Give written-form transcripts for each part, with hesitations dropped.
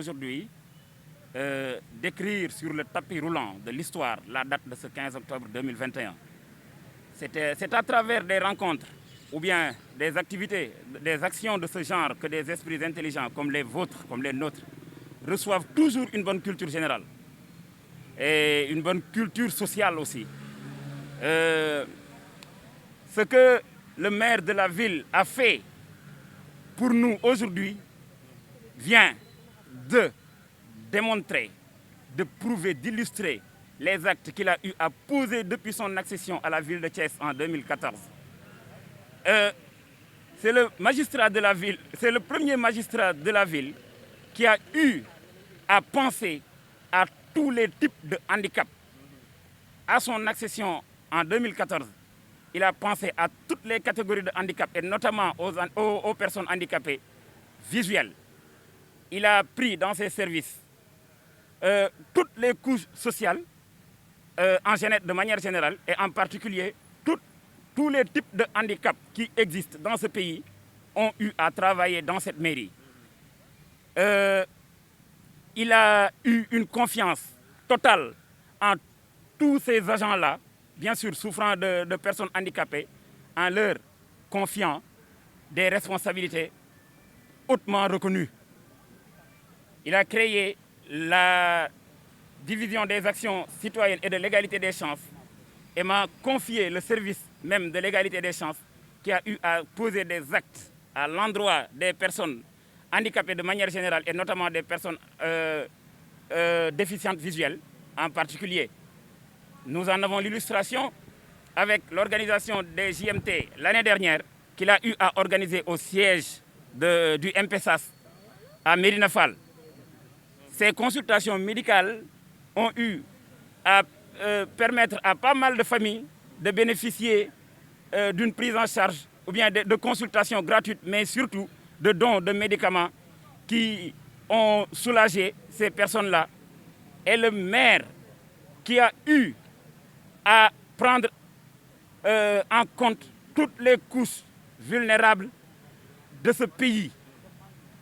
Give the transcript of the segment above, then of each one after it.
aujourd'hui d'écrire sur le tapis roulant de l'histoire la date de ce 15 octobre 2021. C'est à travers des rencontres ou bien des activités, des actions de ce genre que des esprits intelligents comme les vôtres, comme les nôtres, reçoivent toujours une bonne culture générale et une bonne culture sociale aussi. Ce que le maire de la ville a fait pour nous aujourd'hui vient de démontrer, de prouver, d'illustrer les actes qu'il a eu à poser depuis son accession à la ville de Thiès en 2014. C'est le magistrat de la ville, c'est le premier magistrat de la ville qui a eu à penser à tous les types de handicap. À son accession en 2014, il a pensé à toutes les catégories de handicap et notamment aux personnes handicapées visuelles. Il a pris dans ses services toutes les couches sociales de manière générale et en particulier tous les types de handicap qui existent dans ce pays ont eu à travailler dans cette mairie. Il a eu une confiance totale en tous ces agents-là, bien sûr souffrant de personnes handicapées, en leur confiant des responsabilités hautement reconnues. Il a créé la division des actions citoyennes et de l'égalité des chances et m'a confié le service même de l'égalité des chances qui a eu à poser des actes à l'endroit des personnes handicapées de manière générale et notamment des personnes déficientes visuelles en particulier. Nous en avons l'illustration avec l'organisation des JMT l'année dernière qu'il a eu à organiser au siège du MPSAS à Médina Fall. Ces consultations médicales ont eu à permettre à pas mal de familles de bénéficier d'une prise en charge ou bien de consultations gratuites, mais surtout de dons de médicaments qui ont soulagé ces personnes-là. Et le maire qui a eu à prendre en compte toutes les couches vulnérables de ce pays,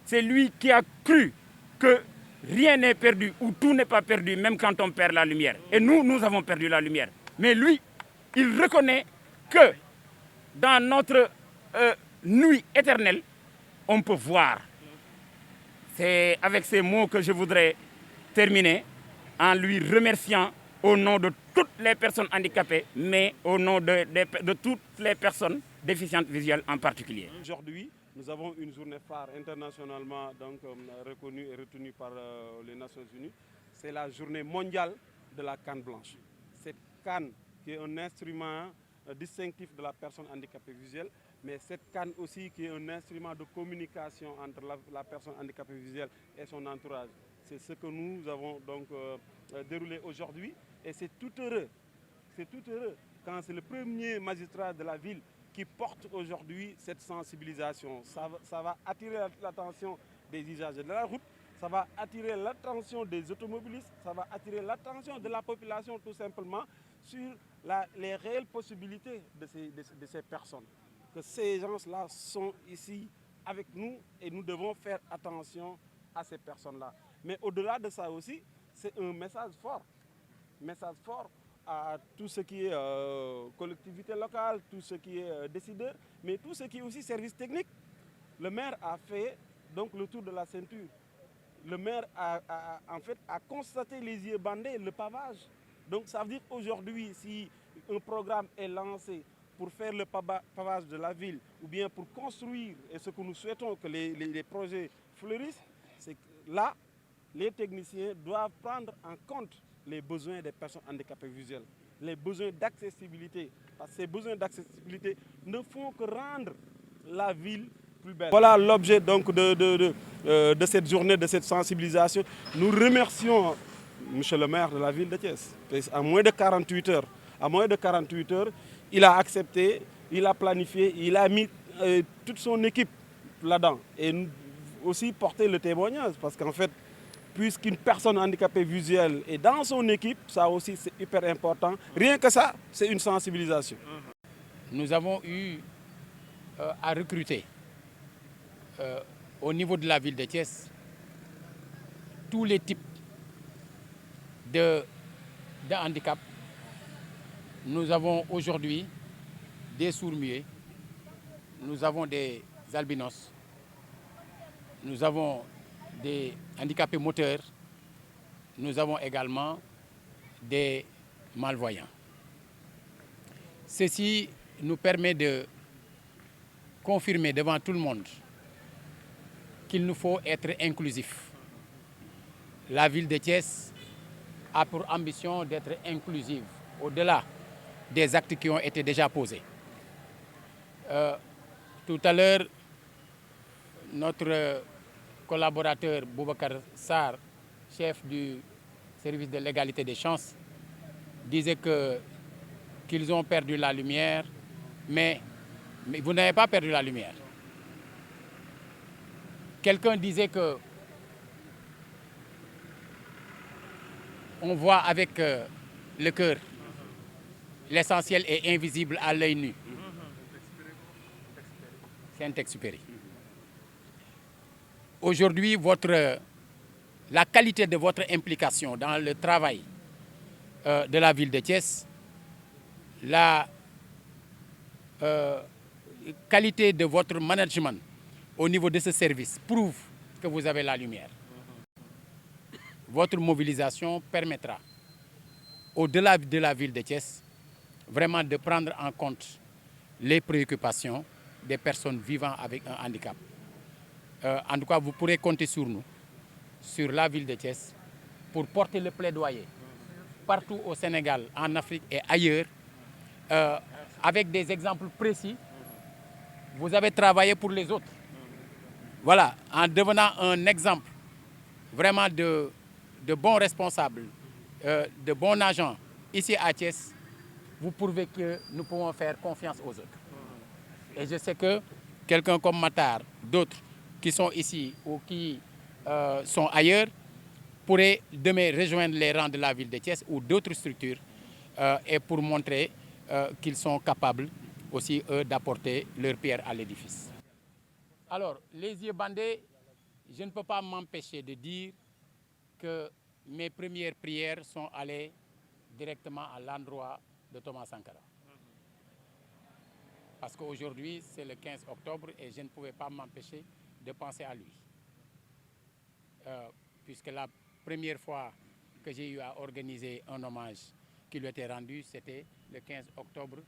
c'est lui qui a cru que rien n'est perdu ou tout n'est pas perdu, même quand on perd la lumière. Et nous avons perdu la lumière. Mais lui, il reconnaît que dans notre nuit éternelle, on peut voir. C'est avec ces mots que je voudrais terminer en lui remerciant au nom de toutes les personnes handicapées, mais au nom de toutes les personnes déficientes visuelles en particulier. Aujourd'hui, nous avons une journée phare internationalement reconnue et retenue par les Nations Unies. C'est la journée mondiale de la canne blanche. Cette canne qui est un instrument distinctif de la personne handicapée visuelle, mais cette canne aussi qui est un instrument de communication entre la personne handicapée visuelle et son entourage. C'est ce que nous avons donc déroulé aujourd'hui et c'est tout heureux quand c'est le premier magistrat de la ville qui porte aujourd'hui cette sensibilisation. Ça va attirer l'attention des usagers de la route, ça va attirer l'attention des automobilistes, ça va attirer l'attention de la population tout simplement sur les réelles possibilités de ces personnes. Que ces gens-là sont ici avec nous et nous devons faire attention à ces personnes-là. Mais au-delà de ça aussi, c'est un message fort à tout ce qui est collectivité locale, tout ce qui est décideur, mais tout ce qui est aussi service technique. Le maire a fait donc le tour de la ceinture. Le maire en fait a constaté les yeux bandés, le pavage. Donc ça veut dire aujourd'hui, si un programme est lancé pour faire le pavage de la ville ou bien pour construire, et ce que nous souhaitons que les projets fleurissent, c'est que là, les techniciens doivent prendre en compte les besoins des personnes handicapées visuelles, les besoins d'accessibilité. Parce que ces besoins d'accessibilité ne font que rendre la ville plus belle. Voilà l'objet donc de cette journée, de cette sensibilisation. Nous remercions M. le maire de la ville de Thiès. À moins de 48 heures, il a accepté, il a planifié, il a mis toute son équipe là-dedans. Et nous aussi porter le témoignage parce qu'en fait, puisqu'une personne handicapée visuelle est dans son équipe, ça aussi c'est hyper important. Rien que ça, c'est une sensibilisation. Nous avons eu à recruter au niveau de la ville de Thiès tous les types de handicap. Nous avons aujourd'hui des sourds-muets, nous avons des albinos, nous avons des handicapés moteurs, nous avons également des malvoyants. Ceci nous permet de confirmer devant tout le monde qu'il nous faut être inclusif. La ville de Thiès a pour ambition d'être inclusive au-delà des actes qui ont été déjà posés. Tout à l'heure, notre collaborateur Boubacar Sarr, chef du service de l'égalité des chances, disait qu'ils ont perdu la lumière, mais vous n'avez pas perdu la lumière. Quelqu'un disait que on voit avec le cœur. L'essentiel est invisible à l'œil nu. C'est un Saint-Exupéry. Aujourd'hui, la qualité de votre implication dans le travail de la ville de Thiès, la qualité de votre management au niveau de ce service prouve que vous avez la lumière. Votre mobilisation permettra, au-delà de la ville de Thiès, vraiment de prendre en compte les préoccupations des personnes vivant avec un handicap. En tout cas, vous pourrez compter sur nous, sur la ville de Thiès, pour porter le plaidoyer partout au Sénégal, en Afrique et ailleurs, avec des exemples précis. Vous avez travaillé pour les autres. Voilà, en devenant un exemple vraiment de bons responsables, de bons agents ici à Thiès, vous prouvez que nous pouvons faire confiance aux autres. Et je sais que quelqu'un comme Matar, d'autres qui sont ici ou qui sont ailleurs, pourraient demain rejoindre les rangs de la ville de Thiès ou d'autres structures et pour montrer qu'ils sont capables aussi, eux, d'apporter leur pierre à l'édifice. Alors, les yeux bandés, je ne peux pas m'empêcher de dire que mes premières prières sont allées directement à l'endroit de Thomas Sankara. Parce qu'aujourd'hui, c'est le 15 octobre et je ne pouvais pas m'empêcher de penser à lui. Puisque la première fois que j'ai eu à organiser un hommage qui lui était rendu, c'était le 15 octobre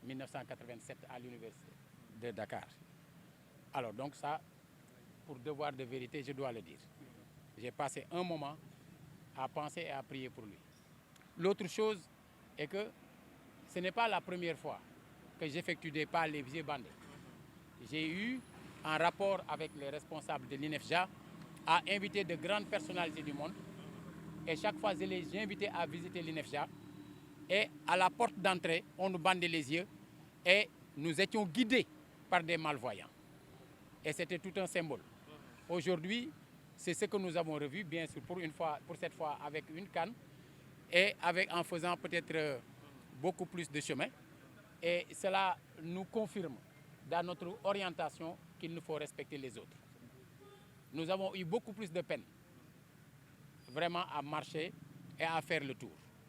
1987 à l'université de Dakar. Alors donc ça, pour devoir de vérité, je dois le dire. J'ai passé un moment à penser et à prier pour lui. L'autre chose est que ce n'est pas la première fois que j'effectue des pas les yeux bandés. J'ai eu, en rapport avec les responsables de l'INEFJA, à inviter de grandes personnalités du monde. Et chaque fois, je les ai invités à visiter l'INEFJA. Et à la porte d'entrée, on nous bandait les yeux et nous étions guidés par des malvoyants. Et c'était tout un symbole. Aujourd'hui, c'est ce que nous avons revu, bien sûr, pour cette fois avec une canne et en faisant peut-être beaucoup plus de chemin. Et cela nous confirme dans notre orientation qu'il nous faut respecter les autres. Nous avons eu beaucoup plus de peine vraiment à marcher et à faire le tour.